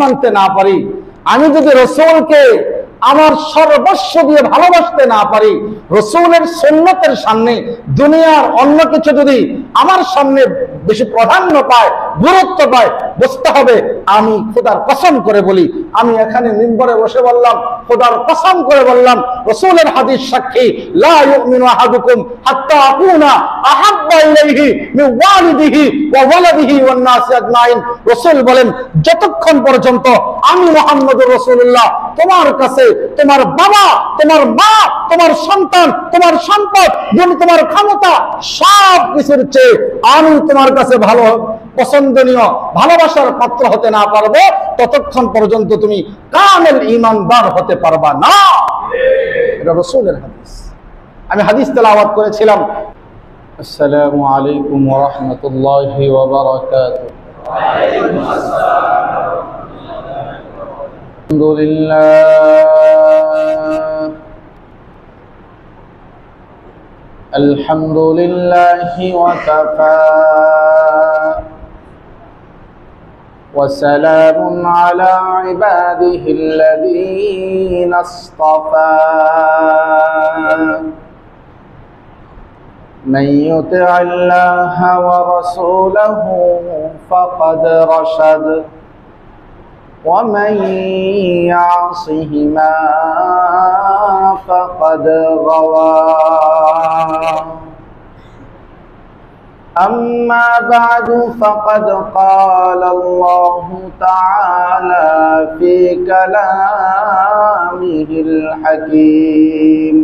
মানতে না পারি, আমি যদি রাসূলকে আমার সর্বস্ব দিয়ে ভালোবাসতে না পারি, রাসূলের সুন্নতের সামনে দুনিয়ার অন্য কিছু যদি আমার সামনে বেশি প্রাধান্য পায়, গুরুত্ব পায়, বুঝতে হবে আমি খোদার কসম করে বলি, আমি এখানে মিম্বরে বসে বললাম, খোদার কসম করে বললাম, রাসূলের হাদিস সাক্ষী, লা ইউমিনু আহাদুকুম হাত্তা আকুনা আহাব্বা ইলাইহি মিন ওয়ালিদিহি ওয়া ওয়ালাদিহি ওয়ান নাসি আজমাইন। রাসূল বলেন, যতক্ষণ পর্যন্ত আমি মুহাম্মদুর রাসূলুল্লাহ তোমার কাছে তোমার বাবা, তোমার মা, তোমার সন্তান, তোমার সম্পদ, তোমার ক্ষমতা সব কিছুর চেয়ে আমি তোমার কাছে ভালো পছন্দনীয় ভালোবাসার পাত্র হতে না পারবো, ততক্ষণ পর্যন্ত তুমি কামেল ঈমানদার হতে পারবা না। এটা রাসূলের হাদিস। আমি হাদিস তেলাওয়াত করেছিলাম। আসসালামু আলাইকুম ওয়া রাহমাতুল্লাহি ওয়া বারাকাতুহু। ওয়া আলাইকুম আসসালাম। আলহামদুলিল্লাহি ওয়া কাফা ওয়া সালামুন আলা ইবাদিহিল্লাযীনা ইসতাফা من يطع الله ورسوله فقد رشد ومن يعصهما فقد غوى أما بعد فقد قال الله تعالى في كلامه الحكيم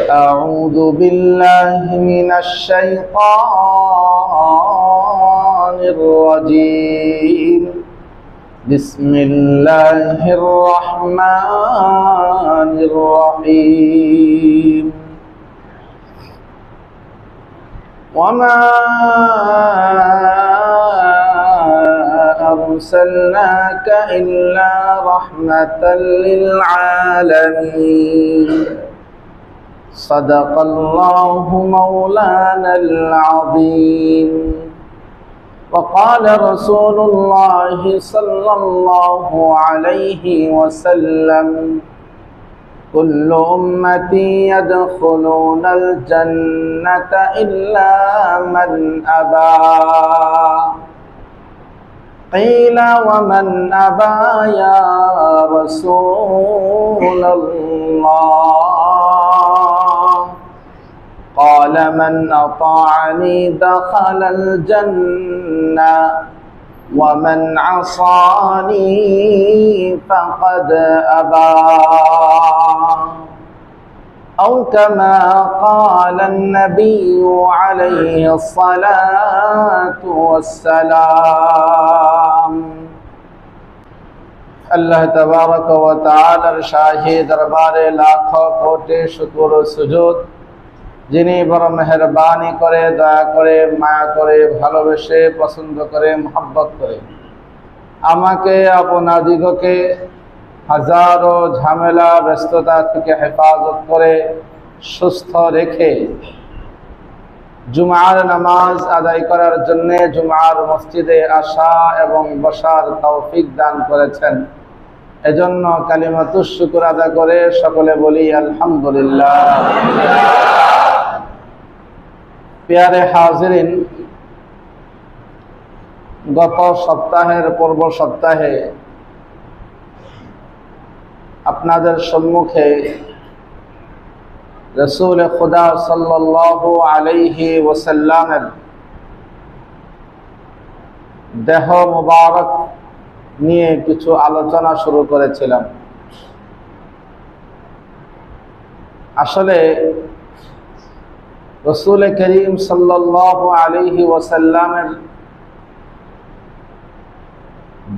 أعوذ بالله من الشيطان الرجيم بسم الله الرحمن الرحيم وما أرسلناك إلا رحمة للعالمين صدق الله مولانا العظيم وقال رسول الله صلى الله عليه وسلم كل أمتي يدخلون الجنة إلا من أبى قيل ومن أبى يا رسول الله قال من أطاعني دخل الجنة ومن عصاني فقد أبى أو كما قال النبي عليه الصلاة والسلام। আল্লাহ তাবারক ওয়া তাআলার শাহী দরবারে লাখো কোটি শুকর ও সুজুদ, যিনি বড় মেহেরবানি করে, দয়া করে, মায়া করে, ভালোবেসে, পছন্দ করে, মহব্বত করে আমাকে আপনাদিগকে হাজারো ঝামেলা ব্যস্ততা থেকে হেফাজত করে সুস্থ রেখে জুমার নামাজ আদায় করার জন্য জুমার মসজিদে আসা এবং বসার তৌফিক দান করেছেন। এজন্য কালিমাতুশ শুকর আদায় করে সকলে বলি আলহামদুলিল্লাহ। প্যারে হাজিরিন, গত সপ্তাহের পূর্ব সপ্তাহে আপনাদের সম্মুখে রাসূল খুদা সাল্লাল্লাহু আলাইহি ওয়াসাল্লামের দেহ মুবারক নিয়ে কিছু আলোচনা শুরু করেছিলাম। আসলে রাসূল করিম সাল্লাল্লাহু আলাইহি ওয়াসাল্লামের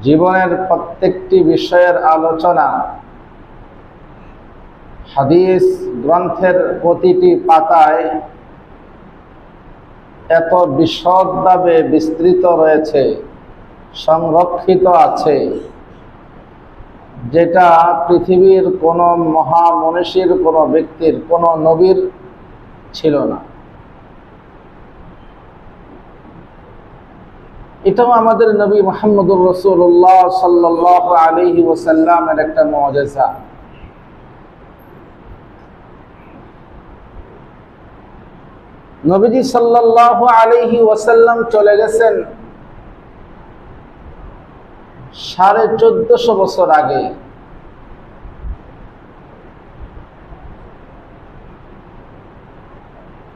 জীবনের প্রত্যেকটি বিষয়ের আলোচনা হাদিস গ্রন্থের প্রতিটি পাতায় এত বিশদভাবে বিস্তৃত রয়েছে, সংরক্ষিত আছে, যেটা পৃথিবীর কোনো মহামনীষীর, কোনো ব্যক্তির, কোনো নবীর ছিল না। এটাও আমাদের নবী মুহাম্মদুর রাসূলুল্লাহ সাল্লাল্লাহু আলাইহি ওয়াসাল্লামের একটা মুআজিজা। নবীজি সাল্লাল্লাহু আলাইহি ওয়াসাল্লাম চলে গেছেন 1450 বছর আগে।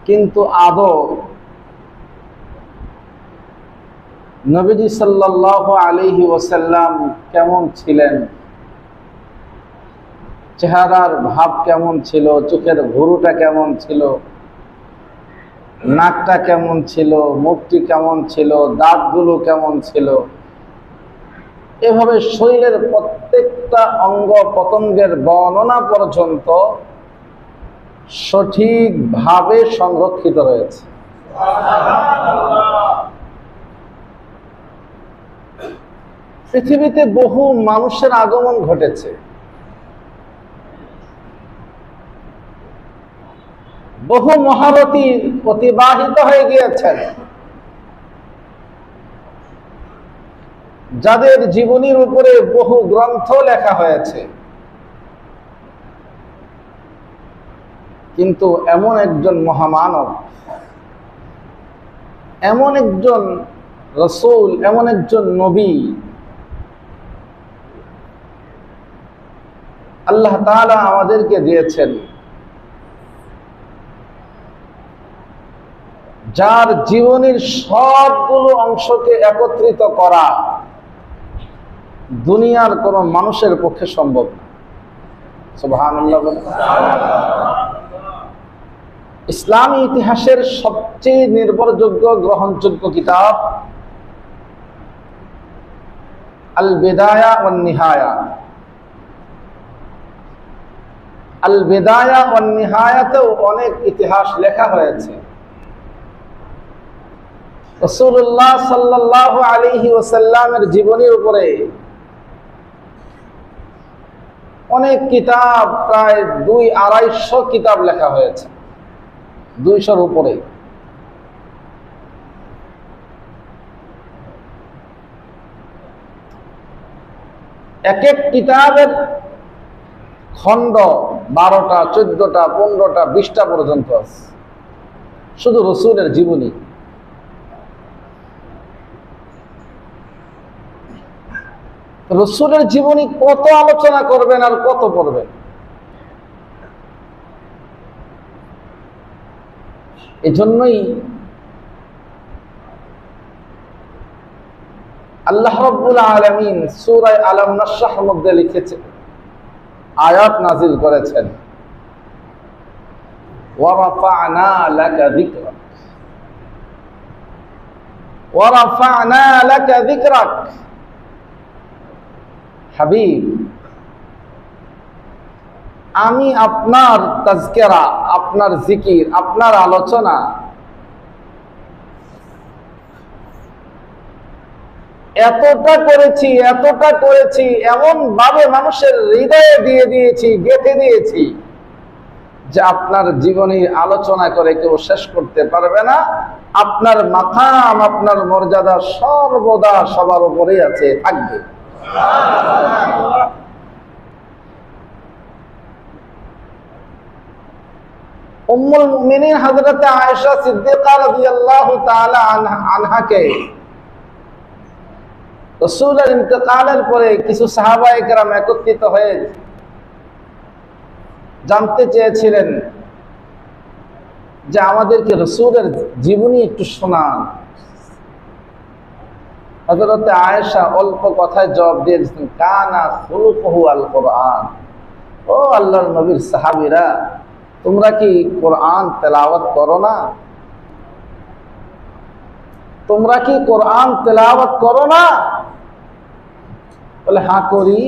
কিন্তু আদৌ নবীজি সাল্লাল্লাহু আলাইহি ওয়াসাল্লাম কেমন ছিলেন, চেহারার ভাব কেমন ছিল, চোখের ভুরুটা কেমন ছিল, নাকটা কেমন ছিল, মুখটি কেমন ছিল, দাঁতগুলো কেমন ছিল, এভাবে শরীরের প্রত্যেকটা অঙ্গ প্রত্যঙ্গের বর্ণনা পর্যন্ত সঠিকভাবে সংরক্ষিত রয়েছে। পৃথিবীতে বহু মানুষের আগমন ঘটেছে, বহু মহারথী অতিবাহিত হয়ে গিয়েছেন, যাদের জীবনীর উপরে বহু গ্রন্থ লেখা হয়েছে। কিন্তু এমন একজন মহামানব, এমন একজন রাসূল, এমন একজন নবী আল্লাহ তাআলা আমাদেরকে দিয়েছেন, যার জীবনের সবগুলো অংশকে একত্রিত করা দুনিয়ার কোন মানুষের পক্ষে সম্ভব না। সুবহানাল্লাহ। ইসলামী ইতিহাসের সবচেয়ে নির্ভরযোগ্য গ্রহণযোগ্য কিতাব আল বিদায়া ওয়ান নিহায়া। আল বিদায়া ওয়ান নিহায়াতেও অনেক ইতিহাস লেখা হয়েছে। রাসূলুল্লাহ সাল্লাল্লাহু আলাইহি ওয়াসাল্লামের জীবনীর উপরে অনেক কিতাব, প্রায় 200-250 কিতাব লেখা হয়েছে, 200-র উপরে। এক এক কিতাবের খণ্ড 12টা, 14টা, 15টা, 20টা পর্যন্ত আছে, শুধু রাসূলের জীবনী। রাসূলের জীবনী কত আলোচনা করবেন আর কত পড়বেন। এজন্যই আল্লাহ রাব্বুল আলামিন সূরা আলাম নাশরাহর মধ্যে লিখেছেন, আয়াত নাযিল করেছেন, ওয়া রাফা'না লাকা যিকরাক, ওয়া রাফা'না লাকা যিকরাক। হাবিব, আমি আপনার তাজকিরা, আপনার জিকির, আপনার আলোচনা এতটা করেছি, এমন ভাবে মানুষের হৃদয়ে দিয়ে দিয়েছি, গেঁথে দিয়েছি, যে আপনার জীবনী আলোচনা করে কেউ শেষ করতে পারবে না। আপনার মাকাম, আপনার মর্যাদা সর্বদা সবার উপরেই আছে, থাকবে। উম্মুল মুমিনিন হযরত আয়েশা সিদ্দিকা রাদিয়াল্লাহু তাআলা আনহাকে রাসূলের ইন্তেকালের পরে কিছু সাহাবায়ে কেরাম একত্রিত হয়ে জানতে চেয়েছিলেন যে আমাদেরকে রাসূলের জীবনী একটু শোনান। হযরত আয়েশা অল্প কথায় জবাব দিয়েছেন, কানা খুলুকুহু আল কোরআন। ও আল্লাহর নবীর সাহাবীরা, তোমরা কি কোরআন তেলাওয়াত করো না? তোমরা কি কোরআন তেলাওয়াত করো না? বলে হ্যাঁ করি।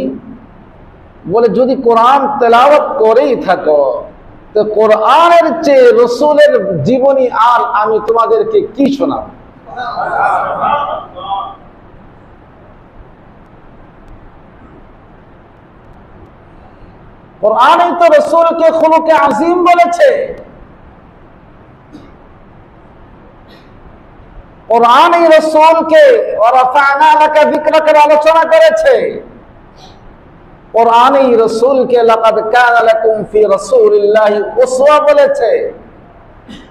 বলে যদি কোরআন তেলাওয়াত করেই থাকো, তো কোরআনের চেয়ে রাসূলের জীবনী আর আমি তোমাদেরকে কি শোনাবো? কোরআনই তো রাসূলকে খুলুকে আযীম বলেছে। কোরআন এই রাসূলকে ওয়া রাফা'না লাকা যিকরাকে আলোচনা করেছে। কোরআন এই রাসূলকে লাকাদ কানা লাকুম ফি রাসূলিল্লাহি উসওয়া বলেছে।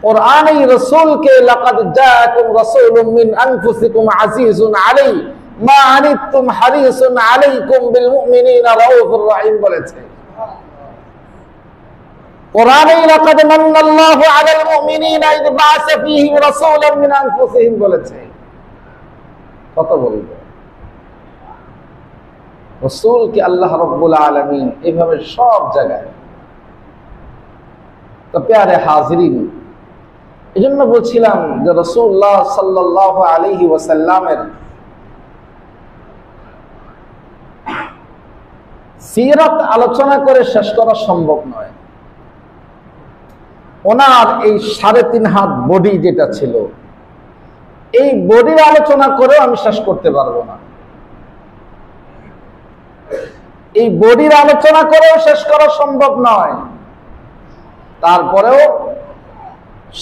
কোরআন এই রাসূলকে লাকাদ জাআকুম রাসূলুম মিন আনফুসিকুম আজিজুন আলাইহি মা আনিতুম হারিসুন আলাইকুম বিল মুমিনিনা রাউফুর রহিম বলেছে। কোরআনে লাকাদ মান্নাল্লাহু আলাল মুমিনিনা ইয বা'আসা ফীহিম রাসূলাম মিন আনফুসিহিম বলেছে। কত বলবো, রাসূলকে আল্লাহ রাব্বুল আলামিন এভাবে সব জায়গায়। তো প্যারে হাজিরিন, এজন্য বলছিলাম যে রাসূলুল্লাহ সাল্লাল্লাহু আলাইহি ওয়াসাল্লামের সিরাত আলোচনা করে শেষ করা সম্ভব নয়। ওনার এই 3.5 হাত বডি যেটা ছিল, এই বডির আলোচনা করেও আমি শেষ করতে পারবো না। এই বডির আলোচনা করেও শেষ করা সম্ভব নয়। তারপরেও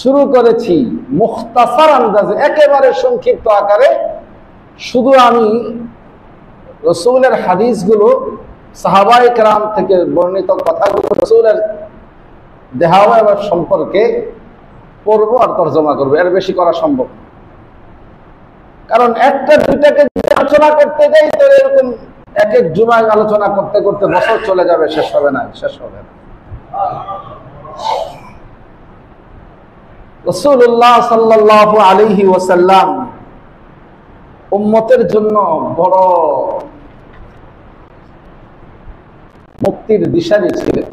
শুরু করেছি মুখতাসার আন্দাজে, একেবারে সংক্ষিপ্ত আকারে। শুধু আমি রাসূলের হাদিসগুলো, সাহাবায়ে কেরাম থেকে বর্ণিত কথাগুলো রাসূলের দেহাওয়া সম্পর্কে পড়বো আর তরজমা করবো, এর বেশি করা সম্ভব। কারণ একটা দুইটাকে আলোচনা করতে যাই তো এরকম এক এক জুমায় আলোচনা করতে করতে বছর চলে যাবে, শেষ হবে না, শেষ হবে না। রাসূলুল্লাহ সাল্লাল্লাহু আলাইহি ওয়াসাল্লাম উম্মতের জন্য বড় মুক্তির দিশারি ছিলেন।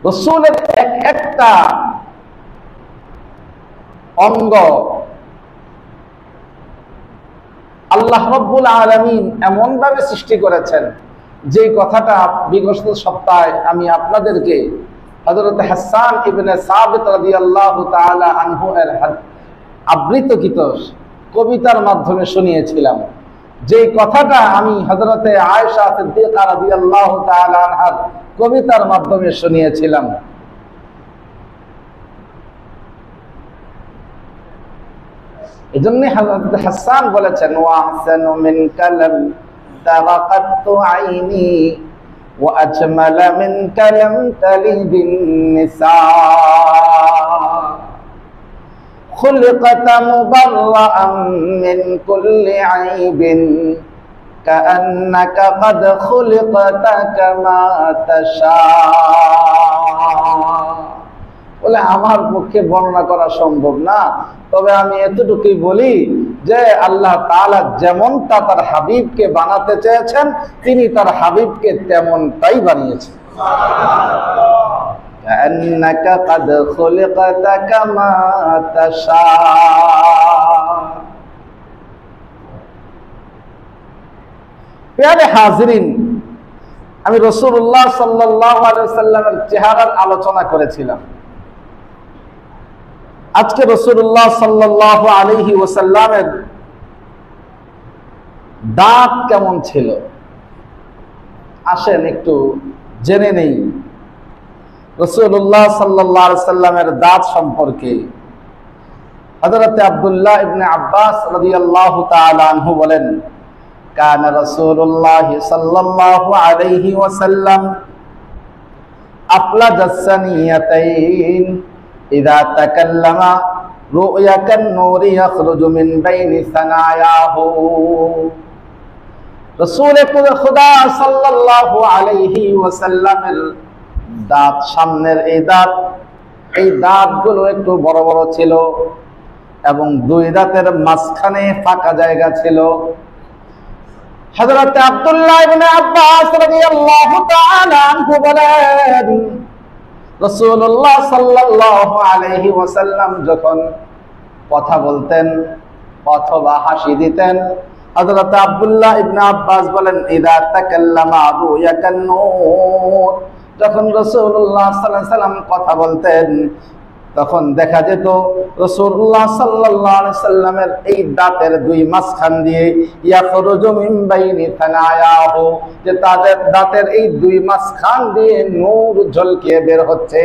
রাসূলের একটা অঙ্গ আল্লাহ রাব্বুল আলামিন এমন ভাবে সৃষ্টি করেছেন, যে কথাটা বিগত সপ্তাহে আমি আপনাদেরকে হযরত হাসান ইবনে সাবিত রাদিয়াল্লাহু তাআলা আনহু এর আবৃত্তকৃত কবিতার মাধ্যমে শুনিয়েছিলাম। যে কথাটা আমি হযরতে আয়েশা সিদ্দিকা রাদিয়াল্লাহু তাআলা আনহার কবিতার মাধ্যমে শুনিয়েছিলাম। এজন্য হযরত হাসান বলেছেন, ওয়া আহসানু মিন কালাম তারাকাতু আইনি ওয়া আজমালা মিন কালাম তালিদিন নিসা খুলিকাতা মুবাররাআন মিন কুল্লি আইবিন কাআন্নাকা ক্বাদ খুলিকাতা কামা তাশা। বলে আমার পক্ষে বর্ণনা করা সম্ভব না, তবে আমি এতটুকুই বলি যে আল্লাহ তাআলা যেমনটা তার হাবিবকে বানাতে চেয়েছেন, তিনি তার হাবিবকে তেমনটাই বানিয়েছেন। কাআন্নাকা ক্বাদ খুলিকাতা কামা তাশা। প্রিয় হাজিরিন, আমি রাসূলুল্লাহ সাল্লাল্লাহু আলাইহি ওয়াসাল্লামের চেহারার আলোচনা করেছিলাম। আজকে রাসূলুল্লাহ সাল্লাল্লাহু আলাইহি ওয়াসাল্লামের দাঁত কেমন ছিল, আসেন একটু জেনে নেই রাসূলুল্লাহ সাল্লাল্লাহু আলাইহি ওয়াসাল্লামের দাঁত সম্পর্কে। হযরত আব্দুল্লাহ ইবনে আব্বাস রাদিয়াল্লাহু তাআলা আনহু বলেন, কানা রাসূলুল্লাহ সাল্লাল্লাহু আলাইহি ওয়াসাল্লাম আফলাজাস সানিয়াতাইন ইযা তাকাল্লামা রুয়াকান নূরি ইয়াখরুজু মিন বাইনি সানায়াহু। রাসূল খুদা সাল্লাল্লাহু আলাইহি ওয়াসাল্লামের দাঁত, সামনের এই দাঁতগুলো একটু বড় বড় ছিল এবং দুই দাঁতের মাঝখানে ফাঁকা জায়গা ছিল। হযরত আব্দুল্লাহ ইবনে আব্বাস রাদিয়াল্লাহু তাআলা আনহু বলেন, রাসূলুল্লাহ সাল্লাল্লাহু আলাইহি ওয়াসাল্লাম যখন কথা বলতেন অথবা হাসি দিতেন, হযরত আব্দুল্লাহ ইবনে আব্বাস বলেন, ইযা তাকাল্লামা রুয়াকান নূর, যখন রাসূলুল্লাহ সাল্লাল্লাহু আলাইহি ওয়াসাল্লাম কথা বলতেন তখন দেখা যেত রাসূলুল্লাহ সাল্লাল্লাহু আলাইহি ওয়াসাল্লামের এই দাঁতের দুই মাঝখান দিয়ে ইয়াখরুজু মিন বাইনি তানায়াহু, যে তাদের দাঁতের এই দুই মাঝখান দিয়ে নূর ঝলকে বের হচ্ছে।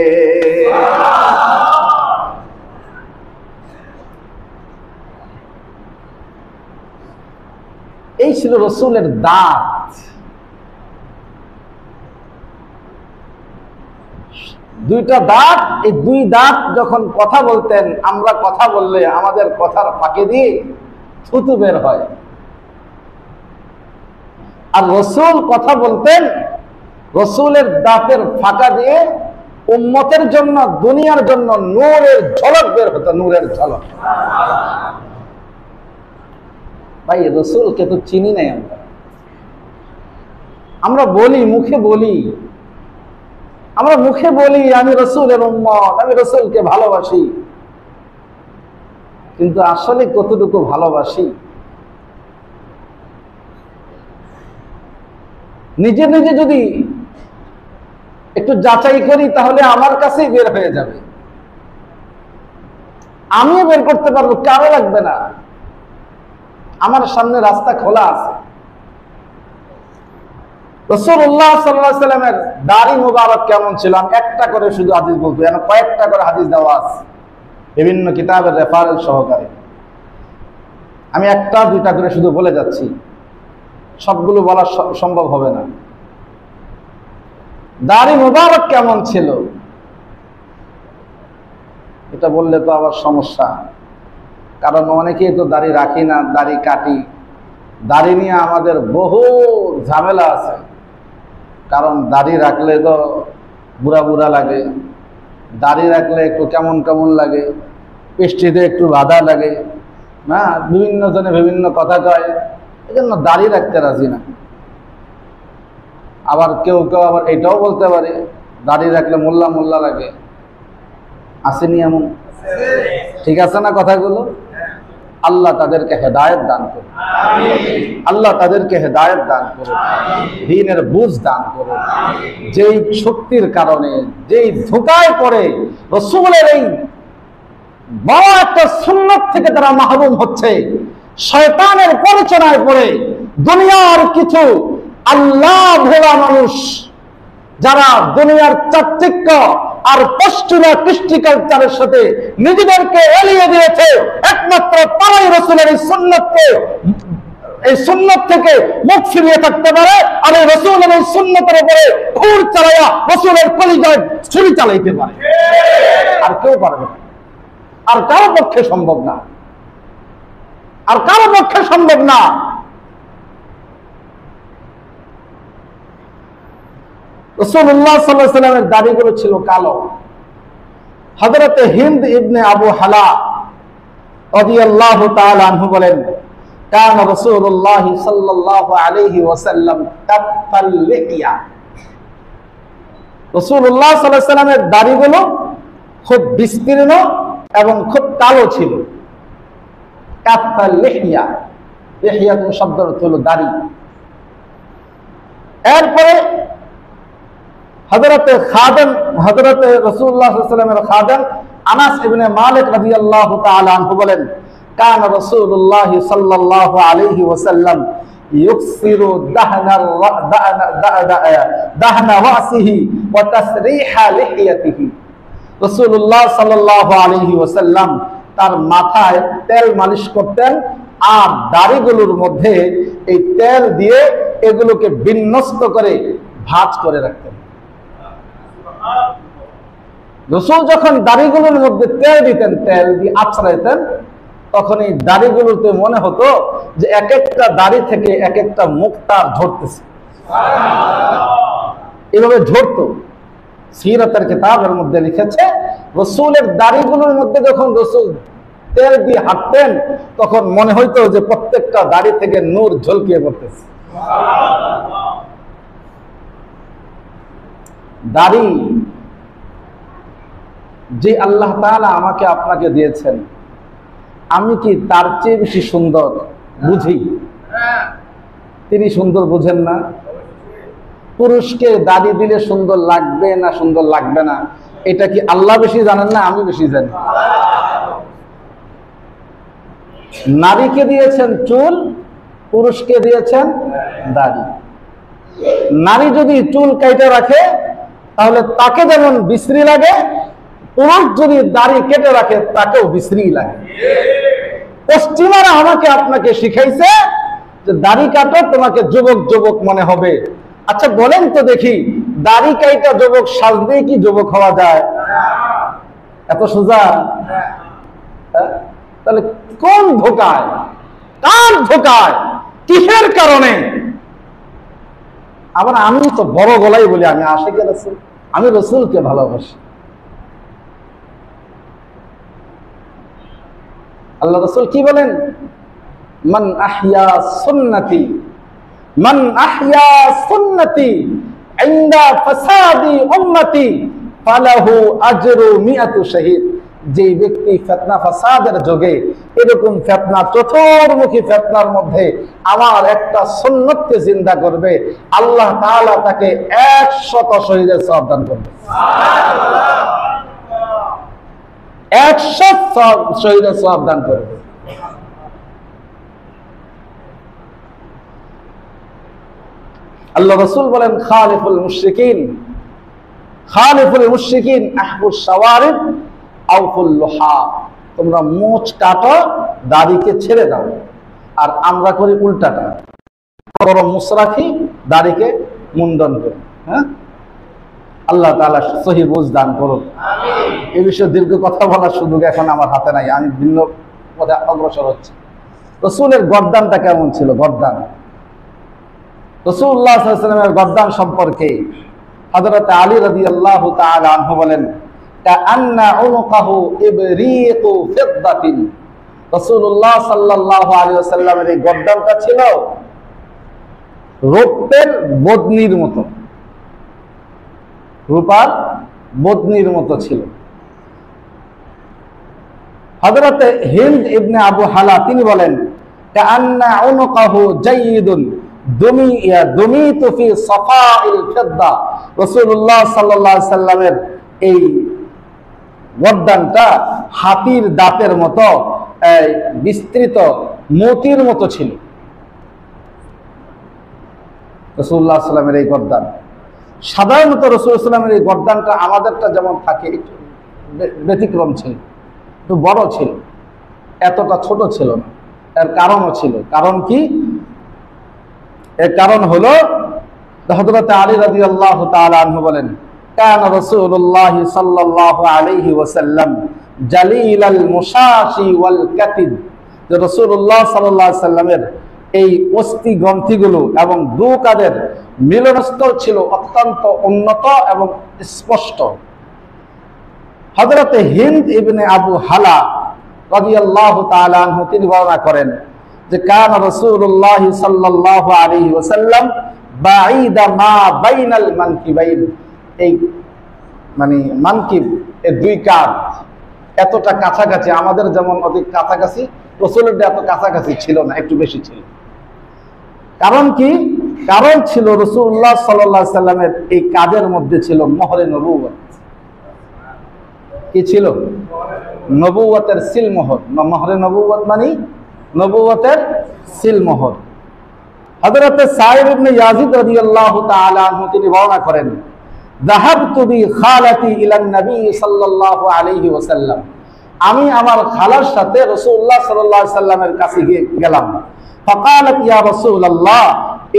এই ছিল রসুলের দাঁত। দুইটা দাঁত, এই দুই দাঁত যখন কথা বলতেন, আমরা কথা বললে আমাদের কথার ফাঁকে দিয়ে থুতু বের হয়। আর রসুল কথা বলতেন, রসুলের দাঁতের ফাঁকা দিয়ে উম্মতের জন্য, দুনিয়ার জন্য নূরের ঝলক বের হতো, নূরের ঝলক। ভাই রসুলকে তো চিনি নাই আমরা। আমরা বলি, মুখে বলি, আমরা মুখে বলি আমি রসুলের উম্মত, আমি রসুলকে ভালোবাসি, কিন্তু আসলে কতটুকু ভালোবাসি নিজে নিজে যদি একটু যাচাই করি তাহলে আমার কাছেই বের হয়ে যাবে। আমিও বের করতে পারবো, কারো লাগবে না। আমার সামনে রাস্তা খোলা আছে। রাসূলুল্লাহ সাল্লাল্লাহু আলাইহি ওয়াসাল্লামের দাড়ি মুবারক কেমন ছিল, আমি একটা করে শুধু হাদিস বলবো, এখানে কয়েকটা করে হাদিস দেওয়া আছে বিভিন্ন কিতাবের রেফারেন্স সহকারে। আমি একটা দুইটা করে শুধু বলে যাচ্ছি, সবগুলো বলা সম্ভব হবে না। দাড়ি মুবারক কেমন ছিল এটা বললে তো আবার সমস্যা, কারণ অনেকেই তো দাড়ি রাখি না, দাড়ি কাটি। দাড়ি নিয়ে আমাদের বহু ঝামেলা আছে, কারণ দাড়ি রাখলে তো বুড়া বুড়া লাগে, দাড়ি রাখলে একটু কেমন কেমন লাগে, পেস্টিতে একটু বাধা লাগে না, বিভিন্ন জনে বিভিন্ন কথা কয়, এজন্য দাড়ি রাখতে রাজি না। আবার কেউ কেউ আবার এটাও বলতে পারে দাড়ি রাখলে মোল্লা মোল্লা লাগে, আসেনি এমন? ঠিক আছে না কথাগুলো? আল্লাহ তাদেরকে হেদায়েত দান করুন, আল্লাহ তাদেরকে হেদায়েত দান করুন, দ্বীনের বুঝ দান করুন। যেই শক্তির কারণে, যেই ধোঁকায় পড়ে রাসূলের এই বড় একটা সুন্নাত থেকে তারা মাহরুম হচ্ছে, শয়তানের প্ররোচনায় পড়ে দুনিয়ার কিছু আল্লাহ ভোলা মানুষ যারা দুনিয়ার চাকচিক্য আর পশ্চিমা কৃষ্টি কালচারের সাথে নিজেদেরকে এলিয়ে দিয়েছে, একমাত্র তারাই রাসূলের এই সুন্নাতকে, এই সুন্নাত থেকে মুখ ফিরিয়ে থাকতে পারে, আর এই রাসূলের এই সুন্নাতের উপরে ঘুর চালাইয়া রাসূলের কলিজায় ছুরি চালাইতে পারে। আর কেউ পারবে না, আর কারো পক্ষে সম্ভব না, আর কারো পক্ষে সম্ভব না। রাসূলুল্লাহ সাল্লাল্লাহু আলাইহি ওয়াসাল্লামের দাড়িগুলো ছিল কালো। হযরতে হিন্দ ইবনে আবু হালা রাদিয়াল্লাহু তাআলা আনহু বলেন, কানা রাসূলুল্লাহ সাল্লাল্লাহু আলাইহি ওয়াসাল্লাম কাফাল লিহিয়া। রাসূলুল্লাহ সাল্লাল্লাহু আলাইহি ওয়াসাল্লামের দাড়িগুলো খুব বিস্তীর্ণ এবং খুব কালো ছিল। কাফাল লিহিয়া, লিহিয়াতুন শব্দের অর্থ হলো দাড়ি। এরপরে হযরতে খাদেম, হযরতে রাসূলুল্লাহ সাল্লাল্লাহু আলাইহি ওয়াসাল্লামের খাদেম আনাস ইবনে মালিক রাদিয়াল্লাহু তাআলা আনহু বলেন, কানা রাসূলুল্লাহ সাল্লাল্লাহু আলাইহি ওয়াসাল্লাম ইউকসিরু দাহনা রাসিহি ওয়া তাসরিহা লিহিয়াতিহি। রাসূলুল্লাহ সাল্লাল্লাহু আলাইহি ওয়াসাল্লাম তার মাথায় তেল মালিশ করতেন আর দাড়িগুলোর মধ্যে এই তেল দিয়ে এগুলোকে বিন্যস্ত করে ভাঁজ করে রাখতেন। রাসূল যখন দাড়িগুলোর মধ্যে তেল দিতেন, তেল দিয়ে আছড়াইতেন, তখন এই দাড়িগুলোতে মনে হতো যে এক একটা দাড়ি থেকে এক একটা মুক্তার ঝরতেছে, এভাবে ঝরতো। সিরাতের কিতাবের মধ্যে লিখেছে রাসূলের দাড়িগুলোর মধ্যে যখন রাসূল তেল দিয়ে হাঁটতেন তখন মনে হইতো যে প্রত্যেকটা দাড়ি থেকে নূর ঝলকিয়ে পড়তেছে। দাড়ি যে আল্লাহ তাআলা আমাকে আপনাকে দিয়েছেন, আমি কি তার চেয়ে বেশি সুন্দর বুঝি? তিনি সুন্দর বুঝেন না? পুরুষকে দাড়ি দিলে সুন্দর লাগবে না সুন্দর লাগবে না, এটা কি আল্লাহ বেশি জানেন না আমি বেশি জানি? নারীকে দিয়েছেন চুল, পুরুষকে দিয়েছেন দাড়ি। নারী যদি চুল কাইটে রাখে তাহলে তাকে যেমন বিশ্রী লাগে, পুরুষ যদি দাড়ি কেটে রাখে তাকেও বিশ্রী লাগে। পশ্চিমারা আমাকে আপনাকে শিখাইছে যে দাড়ি কাটো তোমাকে যুবক যুবক মনে হবে। আচ্ছা বলেন তো দেখি, দাড়ি কাইটা যুবক সাজলে কি যুবক হওয়া যায়? এত সোজা? তাহলে কোন ধোকায়, কার ধোকায়, কিসের কারণে? আবার আমি তো বড় গলায় বলি আমি আশিকে রাসূল, আমি রাসূলকে ভালোবাসি। আল্লাহ রাসূল কি বলেন? মান আহইয়া সুন্নতি, মান আহইয়া সুন্নতি ইনদা ফাসাদি উম্মতি ফালাহু আজরু মিআতু শাহীদ। যে ব্যক্তি ফিতনা ফাসাদের যোগে এরকম ফিতনা, চতুর্মুখী ফিতনার মধ্যে আমার একটা সুন্নতকে জিন্দা করবে, আল্লাহ তাআলা তাকে 100 শহীদের সওয়াব দান করবে। সুবহানাল্লাহ, 100 শহীদের সওয়াব দান করবে। আল্লাহ রাসূল বলেন খালিফুল মুশরিকিন, খালিফুল মুশরিকিন আহবুস শাওয়ারিব আউফুল লুহা। তোমরা মোচ কাটো, দাড়িকে ছেড়ে দাও। আর আমরা করি উল্টাটা, বড় মুছ রাখি, দাড়িকে মুন্ডন করি। হ্যাঁ, আল্লাহ তাআলা সহিহ বুঝ দান করুন। আমিন। এই বিষয়ে দীর্ঘ কথা বলার সুযোগ এখন আমার হাতে নাই, আমি ভিন্ন পথে অগ্রসর হচ্ছি। রাসূলের গর্দানটা কেমন ছিল? গর্দান, রাসূলুল্লাহ সাল্লাল্লাহু আলাইহি ওয়াসাল্লামের গর্দান সম্পর্কে হযরত আলী রাদিয়াল্লাহু তাআলা আনহু বলেন, কাআন্না উনকাহু ইবরিকু ফিদ্দাতিন। রাসূলুল্লাহ সাল্লাল্লাহু আলাইহি ওয়াসাল্লামের এই গর্দানটা ছিল রৌপ্যের বদনির মতো, রূপার বদনির মতো ছিল। হযরত হিন্দ ইবনে আবু হালা তিনি বলেন, কাআন্না উনকাহু জাইদুন দুমিতু ফি সাফাইল ফিদ্দা। রাসূলুল্লাহ সাল্লাল্লাহু আলাইহি সাল্লামের এই গর্দানটা হাতির দাঁতের মতো বিস্তৃত মতির মতো ছিল। রাসূলুল্লাহ সাল্লাল্লাহু আলাইহি সাল্লামের এই গর্দান, সাধারণত রাসূলুল্লাহ সাল্লাল্লাহু আলাইহি সাল্লামের এই গর্দানটা আমাদেরটা যেমন থাকে একটু ব্যতিক্রম ছিল, একটু বড় ছিল, এতটা ছোট ছিল না। এর কারণও ছিল। কারণ কি? এর কারণ হলো হযরত আলী রাদিয়াল্লাহু তাআলা আনহু বলেন, কানা রাসূলুল্লাহ সাল্লাল্লাহু আলাইহি ওয়াসাল্লাম জালিলাল মুশাশি ওয়াল কাতিব। যে রাসূলুল্লাহ সাল্লাল্লাহু আলাইহি সাল্লামের এই অস্থি গ্রন্থিগুলো এবং দু কাদের মিলনস্থল ছিল অত্যন্ত উন্নত এবং স্পষ্ট। হযরত হিন্দ ইবনে আবু হালা রাদিয়াল্লাহু তাআলা আনহু তিনি বর্ণনা করেন যে কানা রাসূলুল্লাহ সাল্লাল্লাহু আলাইহি ওয়াসাল্লাম বাঈদা মা বাইনাল মানকিবাইন। এই মানে মানকিব, এই দুই কাঁধ এতটা কাছাকাছি, আমাদের যেমন অধিক কাছাকাছি, রাসূলের এত কাছাকাছি ছিল না, একটু বেশি ছিল। কারণ কি? কারণ ছিল রাসূলুল্লাহ সাল্লাল্লাহু আলাইহি সাল্লামের এই কাঁধের মধ্যে ছিল মোহরে নবুয়ত। কি ছিল? নবুয়তের সিলমোহর। মোহরে নবুয়ত মানে নবুয়তের সিলমোহর। হযরত সাঈদ ইবনে ইয়াজিদ রাদিয়াল্লাহু তাআলা আনহু তিনি বর্ণনা করেন, যাহাবতু বি খালাতি ইলা নবী সাল্লাল্লাহু আলাইহি ওয়াসাল্লাম। আমি আমার খালার সাথে রাসূলুল্লাহ সাল্লাল্লাহু আলাইহি সাল্লামের কাছে গেলাম। ফাকালাত ইয়া রাসূলুল্লাহ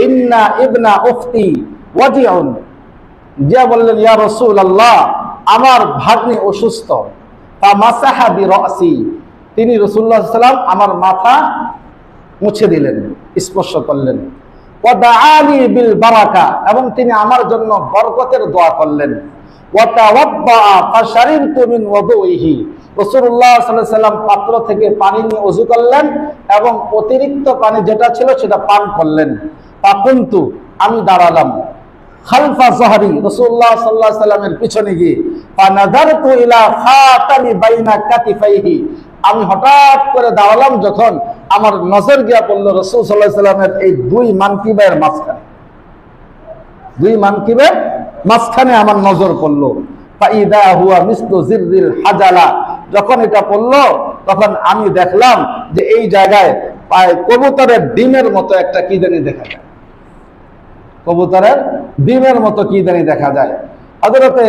ইন্না ইবনা উখতি ওয়াজিউন। যে বললেন, ইয়া রাসূলুল্লাহ আমার ভাগ্নি অসুস্থ। ফামাসাহা বিরাসি। তিনি রাসূলুল্লাহ সাল্লাল্লাহু আলাইহি ওয়াসাল্লাম আমার মাথা মুছে দিলেন, স্পর্শ করলেন। ওয়া দাআলি বিল বারাকা, এবং তিনি আমার জন্য বরকতের দোয়া করলেন। ওয়া তাওয়াদ্দা ফাশারিবতু মিন ওয়াদুইহি। রাসূলুল্লাহ সাল্লাল্লাহু আলাইহি ওয়াসাল্লাম পাত্র থেকে পানি নিয়ে ওযু করলেন এবং অতিরিক্ত পানি যেটা ছিল সেটা পান করলেন। ফাকুনতু, আমি দাঁড়ালাম, খালফা যহরি, রাসূলুল্লাহ সাল্লাল্লাহু আলাইহি ওয়াসাল্লামের পিছনে গিয়ে। ফানাযারতু ইলা খাতামি বাইনা কাতিফাইহি। আমি হঠাৎ করে দাঁড়ালাম যখন আমার নজর গিয়া পড়লো রাসূল সাল্লাল্লাহু আলাইহি ওয়াসাল্লামের এই দুই মানকিবের মাঝখানে, দুই মানকিবের মাঝখানে আমার নজর পড়লো। ফাইদা হুয়া মিসলু জিররিল হাজালা। যখন এটা পড়লো তখন আমি দেখলাম যে এই জায়গায় প্রায় কবুতরের ডিমের মতো একটা কি জানি দেখা যায়, কবুতরের ডিমের মতো কি জানি দেখা যায়। হযরতে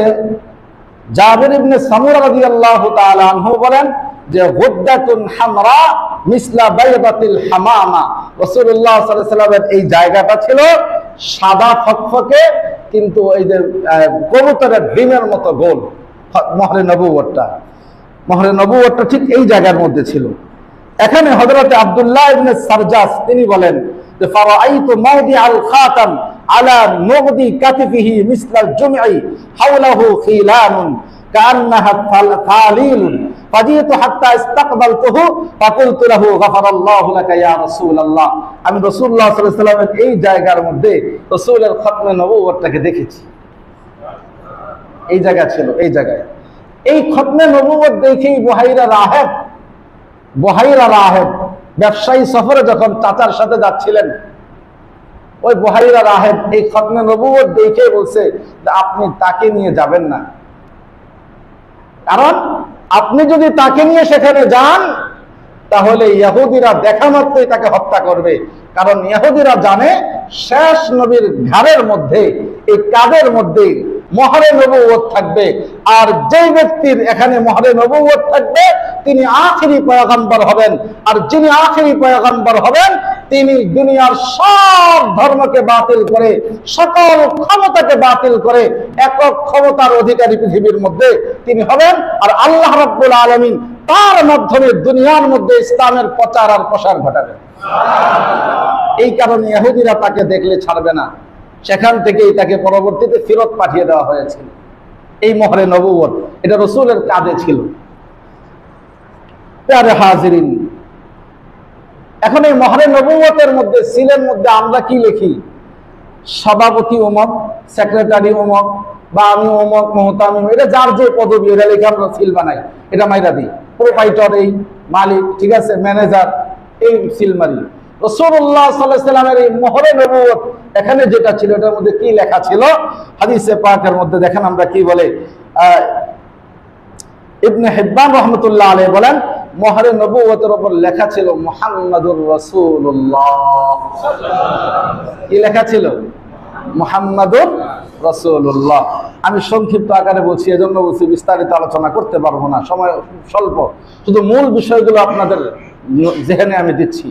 জাবির ইবনে সামুরা রাদিয়াল্লাহু তাআলা আনহু বলেন যে গুদ্দাতুন হামরা মিসলা বাইদাতিল হামামা। রাসূলুল্লাহ সাল্লাল্লাহু আলাইহি ওয়াসাল্লামের এই জায়গাটা ছিল সাদা ফকফকে, কিন্তু এই যে কবুতরের ডিমের মতো গোল। মোহরে নবুয়তটা ঠিক এই জায়গার মধ্যে ছিল। এখানে হযরত আব্দুল্লাহ ইবনে সারজাস তিনি বলেন যে ফারাআইতু মাওদিআল খাতাম আলা নুগদি কাতিফিহি মিসলাল জুমঈ হাওলাহু খিলানুন কান্নাহা ফালিলুন ফাজিতু হাত্তা ইস্তাকবালতুহু ফাকুলতু লাহু গাফারাল্লাহু লাকা ইয়া রাসূলুল্লাহ। আমি রাসূলুল্লাহ সাল্লাল্লাহু আলাইহি ওয়াসাল্লামের এই জায়গার মধ্যে রাসূলের খতমে নবুয়তটাকে দেখেছি। এই জায়গা ছিল, এই জায়গায় এই খতমে নবুয়ত দেখেই বুহাইরা রাহেব ব্যবসায়ী সফরে যখন চাচার সাথে যাচ্ছিলেন, ওই বুহাইরা রাহেব এই খতমে নবুয়ত দেখে বলছে যে আপনি তাকে নিয়ে যাবেন না, কারণ আপনি যদি তাকে নিয়ে সেখানে যান তাহলে ইহুদিরা দেখা মাত্রই তাকে হত্যা করবে। কারণ ইহুদিরা জানে শেষ নবীর ঘাড়ের মধ্যে, এই কাঁধের মধ্যে মোহরে নবুয়ত থাকবে, আর যেই ব্যক্তির এখানে মোহরে নবুয়ত থাকবে তিনি আখিরি পয়গম্বর হবেন। আর যিনি আখিরি পয়গম্বর হবেন তিনি দুনিয়ার সব ধর্মকে বাতিল করে, সকল ক্ষমতাকে বাতিল করে একক ক্ষমতার অধিকারী পৃথিবীর মধ্যে তিনি হবেন। আর আল্লাহ রাব্বুল আলামিন তার মাধ্যমে দুনিয়ার মধ্যে ইসলামের প্রচার আর প্রসার ঘটাবেন। এই কারণে ইহুদিরা তাকে দেখলে ছাড়বে না, সেখান থেকেই তাকে পরবর্তীতে ফেরত পাঠিয়ে দেওয়া হয়েছিল। এই মোহরে নবুয়ত এটা রাসূলের কাঁধে ছিল। প্যারে হাজিরিন, এখন এই মোহরে নবুয়তের মধ্যে সিলের মধ্যে আমরা কি লিখি? সভাপতি অমুক, সেক্রেটারি অমুক, বা আমি অমুক মোহতামিম, এটা যার যে পদবি এটা লিখে আমরা সিল বানাই, এটা মাইরা দিই। প্রোপাইটর এই মালিক, ঠিক আছে, ম্যানেজার, এই সিল মারি। রাসূলুল্লাহ সাল্লাল্লাহু আলাইহি ওয়াসাল্লামের এই মোহরে নবুয়ত এখানে যেটা ছিল এটার মধ্যে কি লেখা ছিল? হাদিসে পাকের মধ্যে দেখেন আমরা কি বলে, ইবনে হিব্বান রাহমাতুল্লাহ আলাইহি বলেন মোহরে নবুয়তের উপর লেখা ছিল মুহাম্মাদুর রাসূলুল্লাহ। কি লেখা ছিল? মুহাম্মাদুর রাসূলুল্লাহ। আমি সংক্ষিপ্ত আকারে বলছি, এজন্য বলছি বিস্তারিত আলোচনা করতে পারবো না, সময় স্বল্প, শুধু মূল বিষয়গুলো আপনাদের যেখানে আমি দিচ্ছি।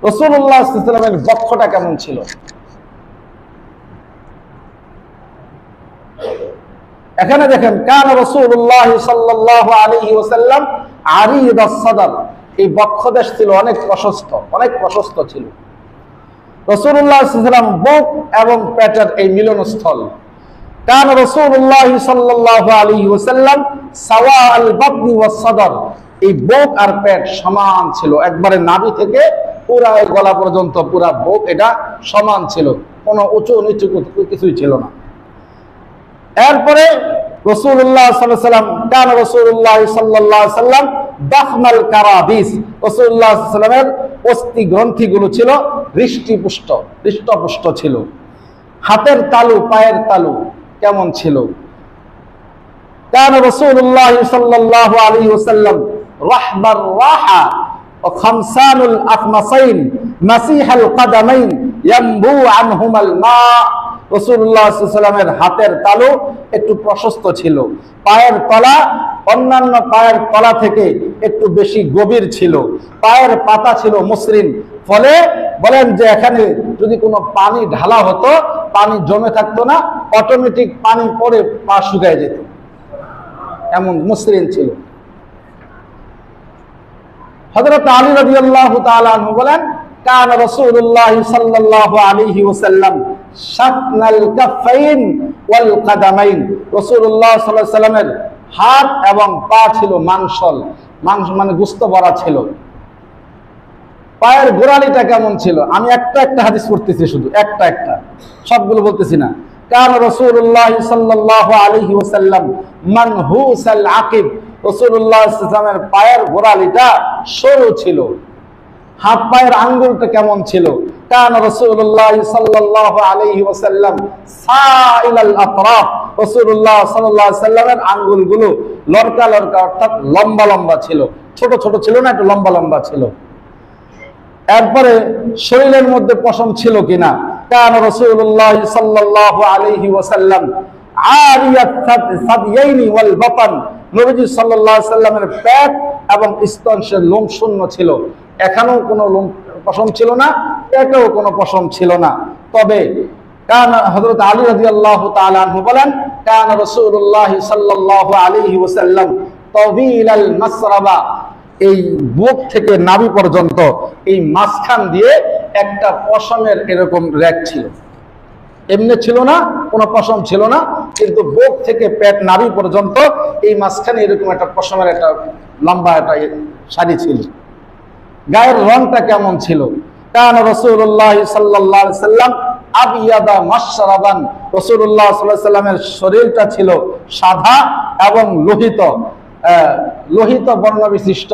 রাসূলুল্লাহ সাল্লাল্লাহু আলাইহি ওয়াসাল্লামের বক্ষটা কেমন ছিল? এখানে দেখেন কানা রাসূলুল্লাহ সাল্লাল্লাহু আলাইহি ওয়াসাল্লাম আরিদাস সাদর, এই বক্ষদেশ ছিল অনেক প্রশস্ত ছিল। রাসূলুল্লাহ সাল্লাল্লাহু আলাইহি ওয়াসাল্লাম বুক এবং পেটের এই মিলনস্থল। কানা রাসূলুল্লাহ সাল্লাল্লাহু আলাইহি ওয়াসাল্লাম সাওয়া আল বাতনি ওয়াস সাদর, এই বুক আর পেট সমান ছিল, একবারে নাভি থেকে পুরা গলা পর্যন্ত পুরা বুক এটা সমান ছিল, কোনো উঁচু নিচু কিছুই ছিল না। এরপরে রাসূলুল্লাহ সাল্লাল্লাহু আলাইহি ওয়াসাল্লাম কানা রাসূলুল্লাহ সাল্লাল্লাহু আলাইহি ওয়াসাল্লাম দাখমাল কারাবিস, রাসূলুল্লাহ সাল্লাল্লাহু আলাইহি ওয়াসাল্লামের অস্থি গ্রন্থিগুলো ছিল হৃষ্টপুষ্ট ছিল। হাতের তালু, পায়ের তালু কেমন ছিল? কানা রাসূলুল্লাহ সাল্লাল্লাহু আলাইহি ওয়াসাল্লাম রাহবার রাহা ও খামসানুল আফমাসাইন মাসিহাল কাদামাইন ইয়ামবু আনহুমাল মা। রাসূলুল্লাহ সাল্লাল্লাহু আলাইহি ওয়াসাল্লামের হাতের তালু একটু প্রশস্ত ছিল, পায়ের তলা অন্যান্য পায়ের তলা থেকে একটু বেশি গভীর ছিল, পায়ের পাতা ছিল মসৃণ, ফলে বলেন যে এখানে যদি কোনো পানি ঢালা হতো পানি জমে থাকতো না, অটোমেটিক পানি পড়ে পা শুকায় যেত, এমন মসৃণ ছিল। হযরত আলী রাদিয়াল্লাহু তাআলা আনহু বলেন কানা রাসূলুল্লাহ সাল্লাল্লাহু আলাইহি ওয়াসাল্লাম শাতনাল কাফাইন ওয়াল কাদামাইন, রাসূলুল্লাহ সাল্লাল্লাহু আলাইহি ওয়াসাল্লামের হাত এবং পা ছিল মাংসল, মাংস মানে গোশত ভরা ছিল। পায়ের গোড়ালিটা কেমন ছিল? আমি একটা হাদিস পড়তেছি, শুধু একটা সবগুলো বলতেছি না। কানা রাসূলুল্লাহ সাল্লাল্লাহু আলাইহি ওয়াসাল্লাম মানহুসাল আকিব, রাসূলুল্লাহ সাল্লাল্লাহু আলাইহি ওয়াসাল্লামের পায়ের গোড়ালিটা সরু ছিল। হাত পায়ের আঙ্গুলটা কেমন ছিল? কানা রাসূলুল্লাহ সাল্লাল্লাহু আলাইহি ওয়াসাল্লাম সাইলাল আতরাফ, রাসূলুল্লাহ সাল্লাল্লাহু আলাইহি ওয়াসাল্লামের আঙ্গুলগুলো লড়কা অর্থাৎ লম্বা ছিল, ছোট ছিল না, একটু লম্বা ছিল। এরপরে শরীরের মধ্যে পশম ছিল কিনা? কানা রাসূলুল্লাহ সাল্লাল্লাহু আলাইহি ওয়াসাল্লাম আরিয়াত সাদিয়াইনি ওয়াল বাতান, নবীজি সাল্লাল্লাহু আলাইহি ওয়াসাল্লামের পেট এবং স্তন লোম শূন্য ছিল, এখানেও কোনো পশম ছিল না, এটাও কোনো পশম ছিল না। তবে কান হযরত আলী রাদিয়াল্লাহু তাআলা আনহু বলেন, কান রাসূলুল্লাহ সাল্লাল্লাহু আলাইহি ওয়াসাল্লাম তাওয়ীলাল মাসরাবা, এই বুক থেকে নাভি পর্যন্ত এই মাঝখান দিয়ে একটা পশমের এরকম রেক ছিল। এমনি ছিল না, কোনো পশম ছিল না, কিন্তু বুক থেকে পেট নাভি পর্যন্ত এই মাঝখানে এরকম একটা পশমের একটা লম্বা একটা শাড়ি ছিল। গায়ের রংটা কেমন ছিল? কান রাসূলুল্লাহ সাল্লাল্লাহু আলাইহি সাল্লাম আবিয়াদা মাশরাবান, রাসূলুল্লাহ সাল্লাল্লাহু আলাইহি সাল্লামের শরীরটা ছিল সাদা এবং লোহিত, লোহিত বর্ণ বিশিষ্ট,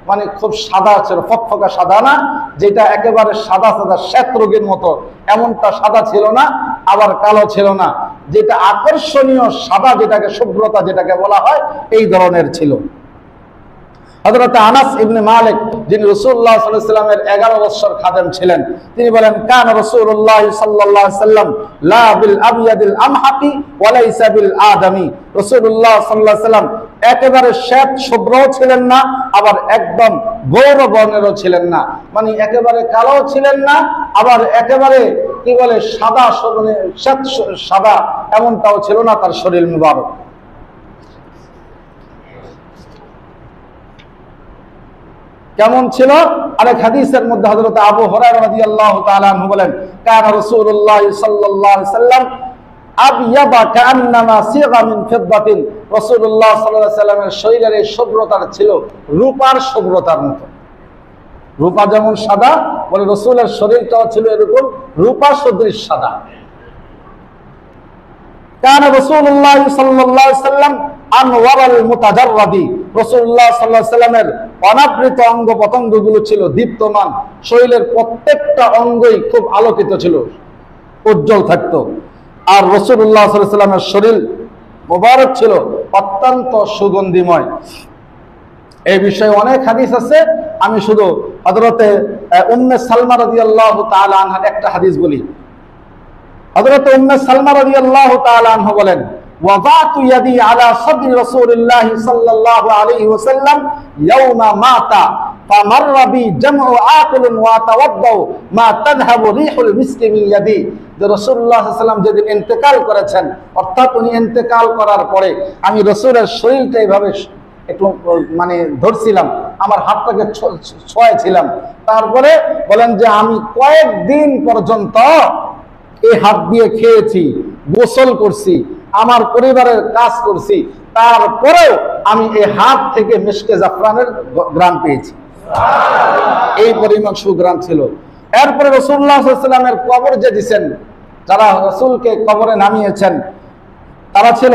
মানে খুব সাদা ছিল, ফকফকা সাদা না, যেটা একেবারে সাদা সাদা শ্বেত রোগের মতো এমনটা সাদা ছিল না, আবার কালো ছিল না, যেটা আকর্ষণীয় সাদা, যেটাকে শুভ্রতা যেটাকে বলা হয়, এই ধরনের ছিল। হযরত আনাস ইবনে মালিক, যিনি রাসূলুল্লাহ সাল্লাল্লাহু আলাইহি ওয়াসাল্লামের 11 বছর খাদেম ছিলেন, তিনি বলেন, কান রাসূলুল্লাহ সাল্লাল্লাহু আলাইহি ওয়াসাল্লাম লা বিল আবয়াদিল আমহাকি ওয়া লাইসা বিল আদামি, রাসূলুল্লাহ সাল্লাল্লাহু আলাইহি ওয়াসাল্লাম একেবারে শ্বেত শুভ্রও ছিলেন না, আবার একদম গৌর বর্ণেরও ছিলেন না, মানে একেবারে কালো ছিলেন না, আবার একেবারে কি বলে সাদা, শ্বেত সাদা এমনটাও ছিল না তার শরীর মুবারক। কেমন ছিল? আরেক হাদিসের মধ্যে হযরত আবু হুরায়রা রাদিয়াল্লাহু তাআলা আনহু বলেন, কানা রাসূলুল্লাহ সাল্লাল্লাহু আলাইহি ওয়াসাল্লাম আবয়াবা কাআন্নামা সিগা মিন ফিদ্দাতিন, রাসূলুল্লাহ সাল্লাল্লাহু আলাইহি ওয়াসাল্লামের শরীরের এই শুভ্রতা ছিল রূপার শুভ্রতার মতো। রূপা যেমন সাদা, বলে রাসূলের শরীরটাও ছিল এরকম রূপা সদৃশ সাদা। কানা রাসূলুল্লাহ সাল্লাল্লাহু আলাইহি ওয়াসাল্লাম আনওয়ারাল মুতাজাররাদি, রাসূলুল্লাহ সাল্লাল্লাহু আলাইহি ওয়াসাল্লামের অনাবৃত অঙ্গ পতঙ্গগুলো ছিল দীপ্তমান, শরীরের প্রত্যেকটা অঙ্গই খুব আলোকিত ছিল, উজ্জ্বল থাকতো। আর রাসূলুল্লাহ সাল্লাল্লাহু আলাইহি ওয়াসাল্লামের শরীর মোবারক ছিল অত্যন্ত সুগন্ধিময়। এই বিষয়ে অনেক হাদিস আছে, আমি শুধু হযরতে উম্মে সালমা রাদিয়াল্লাহু তাআলা আনহার একটা হাদিস বলি। হযরত উম্মে সালমা রাদিয়াল্লাহু তাআলা আনহা বলেন, ওয়াযাতু ইয়াদি আলা সাদরি রাসূলিল্লাহ সাল্লাল্লাহু আলাইহি ওয়াসাল্লাম ইয়াওমা মাতা ফামাররা বি জামউ আকিলুন ওয়া তাওয়াদ্দাউ মা তাযহাবু রিহুল মিসকি মিন ইয়াদি, যে রাসূলুল্লাহ সাল্লাল্লাহু আলাইহি ওয়াসাল্লাম যেদিন ইন্তেকাল করেছেন, অর্থাৎ উনি ইন্তেকাল করার পরে আমি রাসূলের শরীরটা এইভাবে একটু মানে ধরছিলাম, আমার হাতটাকে ছোঁয়াছিলাম। তারপরে বলেন যে আমি কয়েকদিন পর্যন্ত এই হাত দিয়ে খেয়েছি, গোসল করছি, আমার পরিবারের কাজ করছি, তারপরেও আমি এই হাত থেকে মিশকে জাফরানের ঘ্রাণ পেয়েছি। এই পরিমাণ সুঘ্রাণ ছিল। এরপরে রাসূলুল্লাহ সাল্লাল্লাহু আলাইহি ওয়াসাল্লামের কবর যে দিয়েছেন, যারা রাসূলকে কবরে নামিয়েছেন, তারা ছিল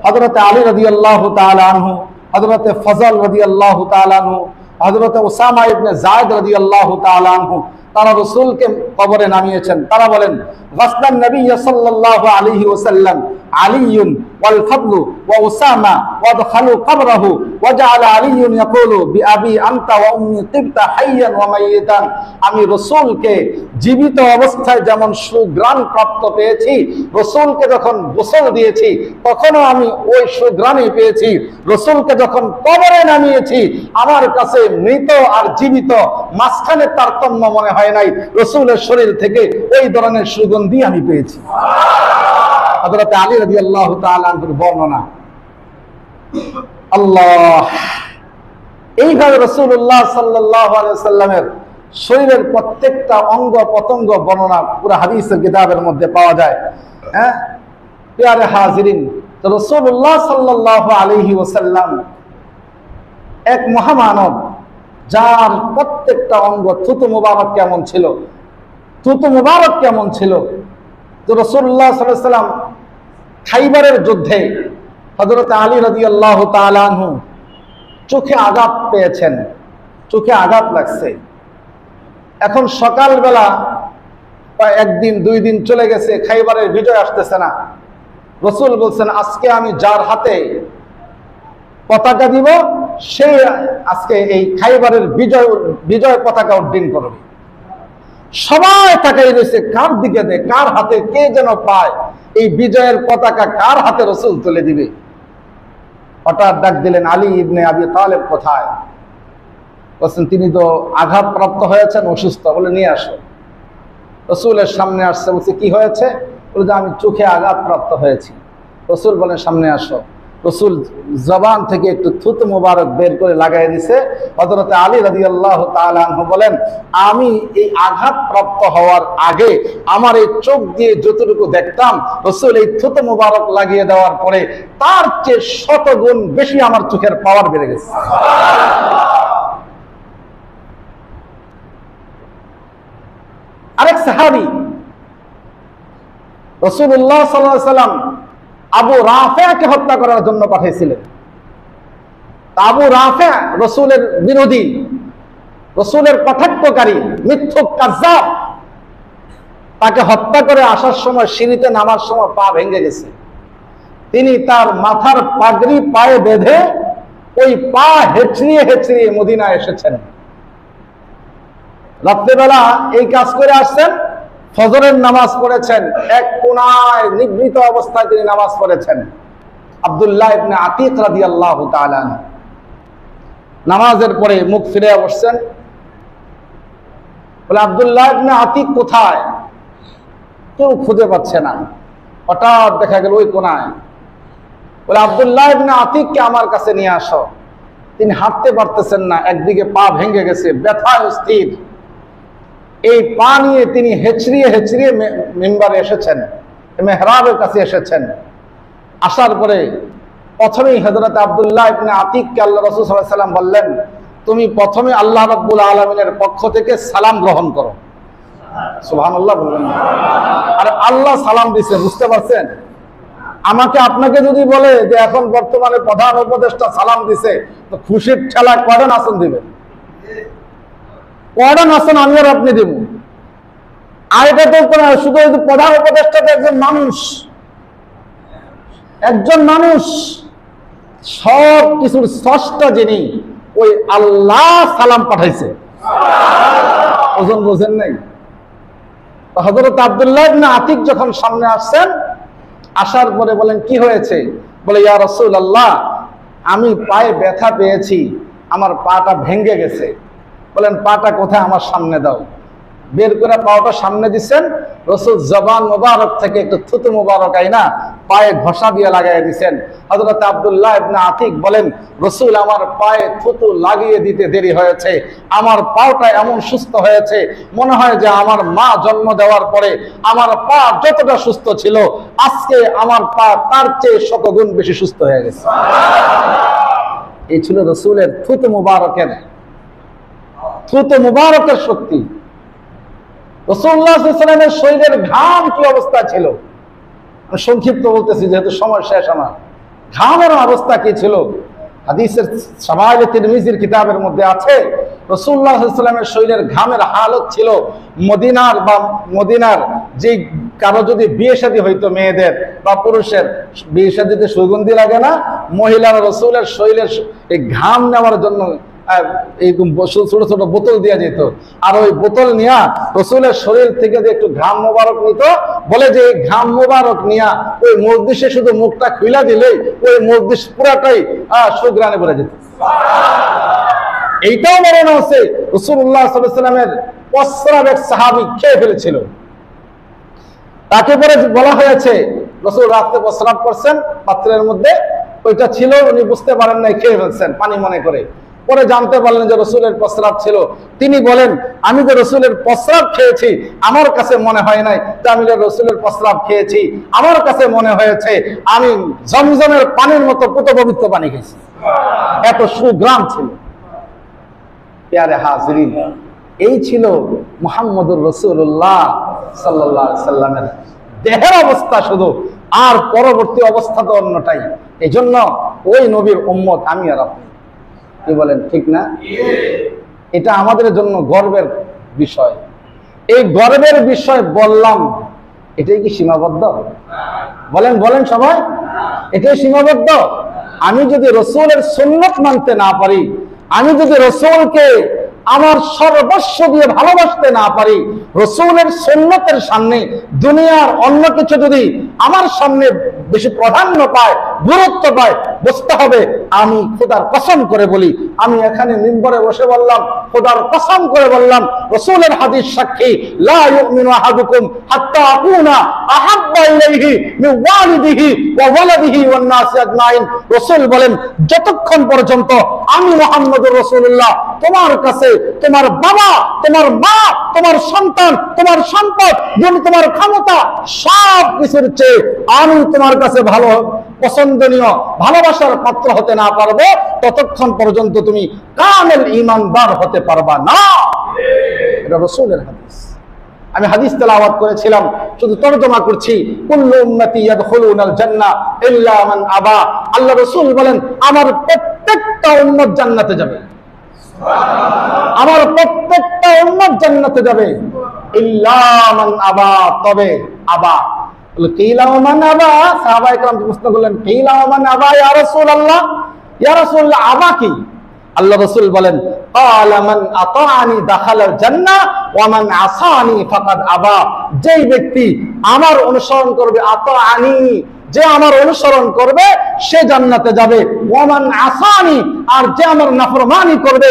হযরত আলী রাদিয়াল্লাহু তাআলা আনহু, হযরত ফজল রাদিয়াল্লাহু তাআলা আনহু, হযরত উসামা ইবনে যায়েদ রাদিয়াল্লাহু তাআলা আনহু, তারা রাসূলকে কবরে নামিয়েছেন। তারা বলেন, গাসলান নবী সাল্লাল্লাহু আলাইহি ওয়াসাল্লাম আলিয়ুন ওয়াল ফাদলু ওয়া উসামা ওয়া দখালু কবরাহু ওয়া জাআলা আলিয়ুন ইয়াকুলু বিআবি আনতা ওয়া উম্মি তিবতা হাইয়ান ওয়া মাইয়িতান, আমি রাসূলকে জীবিত অবস্থায় যেমন সুঘ্রাণ প্রাপ্ত পেয়েছি, রাসূলকে যখন গোসল দিয়েছি তখনও আমি ওই সুঘ্রাণই পেয়েছি। রাসূলকে যখন কবরে নামিয়েছি আমার কাছে মৃত আর জীবিত মাঝখানে তারতম্য মনে হয় নাই, রাসূলের শরীর থেকে ওই ধরনের সুগন্ধি আমি পেয়েছি। হযরত আলী রাদিয়াল্লাহু তাআলা আনহুর বর্ণনা। আল্লাহ, এইভাবে রাসূলুল্লাহ সাল্লাল্লাহু আলাইহি ওয়াসাল্লামের শরীরের প্রত্যেকটা অঙ্গ পতঙ্গ বর্ণনা পুরো হাদিসের কিতাবের মধ্যে পাওয়া যায়। হ্যাঁ প্রিয় হাজিরিন, রাসূলুল্লাহ সাল্লাল্লাহু আলাইহি ওয়াসাল্লাম এক মহামানব, যার প্রত্যেকটা অঙ্গ, থুতু মুবারক কেমন ছিল, থুতু মুবারক কেমন ছিল। তো রাসূলুল্লাহ সাল্লাল্লাহু আলাইহি ওয়াসাল্লাম খাইবারের যুদ্ধে হযরত আলী রাদিয়াল্লাহু তাআলা আনহু চোখে আঘাত পেয়েছেন, চোখে আঘাত লাগছে। এখন সকালবেলা একদিন দুই দিন চলে গেছে, খাইবারের বিজয় আসতেছে না। রাসূল বলছেন, আজকে আমি যার হাতে পতাকা দিব সে আজকে এই খাইবারের বিজয় পতাকা উড্ডীন করবে। সবাই তাকাই রয়েছে কার দিকে, দে কার হাতে, কে যেন পায় এই বিজয়ের পতাকা কার হাতে রাসূল তুলে দিবে। হঠাৎ ডাক দিলেন, আলী ইবনে আবি তালেব কোথায়? বলছেন তিনি তো আঘাতপ্রাপ্ত হয়েছেন, অসুস্থ, বলে নিয়ে আসো। রসুলের সামনে আসছে, বলছে কি হয়েছে? বলে যে আমি চোখে আঘাতপ্রাপ্ত হয়েছি। রসুল বলেন সামনে আসো। রসুল জবান থেকে একটু থুতু মুবারক বের করে লাগাই দিছে। হযরত আলী রাদিয়াল্লাহু তাআলা আনহু বলেন, আমি এই আঘাতপ্রাপ্ত হওয়ার আগে আমার এই চোখ দিয়ে যতটুকু দেখতাম, রসুল এই থুতু মুবারক লাগিয়ে দেওয়ার পরে তার চেয়ে 100 গুণ বেশি আমার চোখের পাওয়ার বেড়ে গেছে। আরেক সাহাবী রাসূলুল্লাহ সাল্লাল্লাহু আলাইহি ওয়াসাল্লাম আবু রাফেকে হত্যা করার জন্য পাঠিয়েছিলেন। আবু রাফে রসুলের বিরোধী, রসুলের কটাক্ষকারী, মিথ্যুক, কাযযাব। তাকে হত্যা করে আসার সময়, সিঁড়িতে নামার সময় পা ভেঙে গেছে। তিনি তার মাথার পাগড়ি পায়ে বেঁধে ওই পা হেঁচড়িয়ে হেঁচড়িয়ে মদিনায় এসেছেন। রাত্রেবেলা এই কাজ করে আসছেন, ফজরের নামাজ পড়েছেন, এক কোনায় নিভৃত অবস্থায় তিনি নামাজ পড়েছেন। আব্দুল্লাহ ইবনে আতিক রাদিয়াল্লাহু তাআলা নামাজের পরে মুখ ফিরে বসছেন। বলে আব্দুল্লাহ ইবনে আতিক কোথায়? কেউ খুঁজে পাচ্ছে না। হঠাৎ দেখা গেল ওই কোনায়। বলে আব্দুল্লাহ ইবনে আতিককে আমার কাছে নিয়ে আসো। তিনি হাঁটতে পারতেছেন না, একদিকে পা ভেঙে গেছে, ব্যথায় অস্থির। এই পা নিয়ে তিনি হেঁচড়িয়ে হেঁচড়িয়ে মিম্বারে এসেছেন, মেহরাবের কাছে এসেছেন। আসার পরে প্রথমেই হযরত আব্দুল্লাহ ইবনে আতিককে আল্লাহ রাসূল সাল্লাল্লাহু আলাইহি ওয়াসাল্লাম বললেন, তুমি প্রথমে আল্লাহ রাব্বুল আলামিনের পক্ষ থেকে সালাম গ্রহণ করো। সুবহানাল্লাহ বলবেন। আর আল্লাহ সালাম দিয়েছে, বুঝতে পারছেন? আমাকে আপনাকে যদি বলে যে এখন বর্তমানে প্রধান উপদেষ্টা সালাম দিছে, তো খুশির ঠেলা কয়জন আসন দিবে? কয়জন আসন আমি আর আপনি দেব? আর এটা তো শুধু প্রধান উপদেষ্টা একজন মানুষ, একজন মানুষ, সব কিছুর স্রষ্টা যিনি, ওই আল্লাহ সালাম পাঠাইছে। ওজন বোঝেন নাই? হযরত আব্দুল্লাহ ইবনে আতিক যখন সামনে আসছেন, আসার পরে বলেন কি হয়েছে? বলে ইয়া রাসূলুল্লাহ, আমি পায়ে ব্যথা পেয়েছি, আমার পাটা ভেঙে গেছে। বলেন পাটা কোথায়? আমার সামনে দাও। বের করে পাটা সামনে দিচ্ছেন। রসুল জবান মুবারক থেকে একটু থুতু মুবারক আইনা পায়ে ঘষা দিয়ে লাগাই দিচ্ছেন। হযরত আব্দুল্লাহ ইবনে আতিক বলেন, রসুল আমার পায়ে থুতু লাগিয়ে দিতে দেরি হয়েছে, আমার পাটা এমন সুস্থ হয়েছে, মনে হয় যে আমার মা জন্ম দেওয়ার পরে আমার পা যতটা সুস্থ ছিল, আজকে আমার পা তার চেয়ে 100 গুণ বেশি সুস্থ হয়ে গেছে। এই ছিল রসুলের থুতু মুবারকের শক্তি। রাসূলুল্লাহ সাল্লাল্লাহু আলাইহি ওয়াসাল্লামের শরীরের ঘাম কি অবস্থা ছিল, আমি সংক্ষিপ্ত বলতেছি যেহেতু সময় শেষ আমার। ঘামের অবস্থা কি ছিল? হাদিসের শামাইলে তিরমিজির কিতাবের মধ্যে আছে, রাসূলুল্লাহ সাল্লাল্লাহু আলাইহি ওয়াসাল্লামের শরীরের ঘামের হালত ছিল মদিনার যে কারো যদি বিয়ে শাদী হইতো, মেয়েদের বা পুরুষের বিয়ে শাদীতে সুগন্ধি লাগে না, মহিলারা রাসূলের শরীরের এই ঘাম নেওয়ার জন্য এইরকম ছোট ছোট বোতল দেওয়া যেত। আর ওই বোতল নিয়ে রসুলের শরীর থেকে যে একটু ঘাম মোবারক নিত, বলে যে এই ঘাম মোবারক নিয়ে ওই মজলিসে শুধু মুখটা খুইলা দিলেই ওই মজলিস পুরাটাই সুঘ্রাণে ভরে যেত। এইটাও বর্ণনা আছে, রাসূলুল্লাহ সাল্লাল্লাহু আলাইহি ওয়াসাল্লামের প্রস্রাব এক সাহাবী খেয়ে ফেলেছিল। তাকে পরে বলা হয়েছে, রাসূল রাতে প্রস্রাব করছেন পাত্রের মধ্যে, ওইটা ছিল, উনি বুঝতে পারেন নাই, খেয়ে ফেলছেন পানি মনে করে। পরে জানতে পারলেন যে রসুলের প্রস্রাব ছিল। তিনি বলেন, আমি যে রসুলের প্রস্রাব খেয়েছি, আমার কাছে মনে হয় নাই যে আমি রসুলের প্রস্রাব খেয়েছি, আমার কাছে মনে হয়েছে আমি জমজমের পানির মতো পুত পবিত্র পানি খেয়েছি। এত সুগ্রাম ছিল। প্যারে হাজরিন, এই ছিল মুহাম্মদুর রাসূলুল্লাহ সাল্লাল্লাহু আলাইহি সাল্লামের দেহের অবস্থা শুধু, আর পরবর্তী অবস্থা তো অন্যটাই। এই জন্য ওই নবীর উম্মত আমি আর আপনি। কি বলেন, ঠিক না? এটা আমাদের জন্য গর্বের বিষয়। এই গর্বের বিষয় বললাম, এটাই কি সীমাবদ্ধ? বলেন সবাই, এটাই সীমাবদ্ধ? আমি যদি রসুলের সুন্নাত মানতে না পারি, আমি যদি রসুলকে আমার সর্বস্ব দিয়ে ভালোবাসতে না পারি, রসুলের সুন্নতের সামনে দুনিয়ার অন্য কিছু যদি আমার সামনে বেশি প্রাধান্য পায়, গুরুত্ব পায়, বুঝতে হবে। আমি খোদার কসম করে বলি, আমি এখানে মিম্বরে বসে বললাম, খোদার কসম করে বললাম, রাসূলের হাদিস সাক্ষী, লা ইউমিনু আহাদুকুম হাত্তা আকুনা আহাব্বা ইলাইহি মিন ওয়ালিদিহি ওয়া ওয়ালাদিহি ওয়ান নাসি আজমাইন। রাসূল বলেন, যতক্ষণ পর্যন্ত আমি মুহাম্মদুর রাসূলুল্লাহ তোমার কাছে তোমার বাবা, তোমার মা, তোমার সন্তান, তোমার সম্পদ, তোমার ক্ষমতা, সব কিছুর চেয়ে আমি তোমার কাছে ভালো পছন্দনীয় ভালোবাসার পাত্র হতে না পারবো, ততক্ষণ পর্যন্ত তুমি কামেল ঈমানদার হতে পারবা না। এটা রাসূলের হাদিস। আমি হাদিস তেলাওয়াত করেছিলাম, শুধু তরজমা করছি। কুল্লু উম্মতি ইয়াদখুলুনাল জান্নাহ ইল্লা মান আবা। আল্লাহ রাসূল বলেন, আমার প্রত্যেকটা উম্মত জান্নাতে যাবে, আমার প্রত্যেকটা উম্মত জান্নাতে যাবে, ইল্লা মান আবা, তবে আবা। কিলা ওয়া মান আবা, সাহাবায়ে কেরাম প্রশ্ন করলেন, কিলা ওয়া মান আবা ইয়া রাসূলুল্লাহ, ইয়া রাসূলুল্লাহ আবা কি? আল্লাহ রাসূল বলেন, ক্বালা মান আতাআনি দাখালাল জান্নাহ ওয়া মান আসানি ফাকাদ আবা। যেই ব্যক্তি আমার অনুসরণ করবে, আতাআনি, যে আমার অনুসরণ করবে সে জান্নাতে যাবে, ওয়া মান আসানি, আর যে আমার নাফরমানি করবে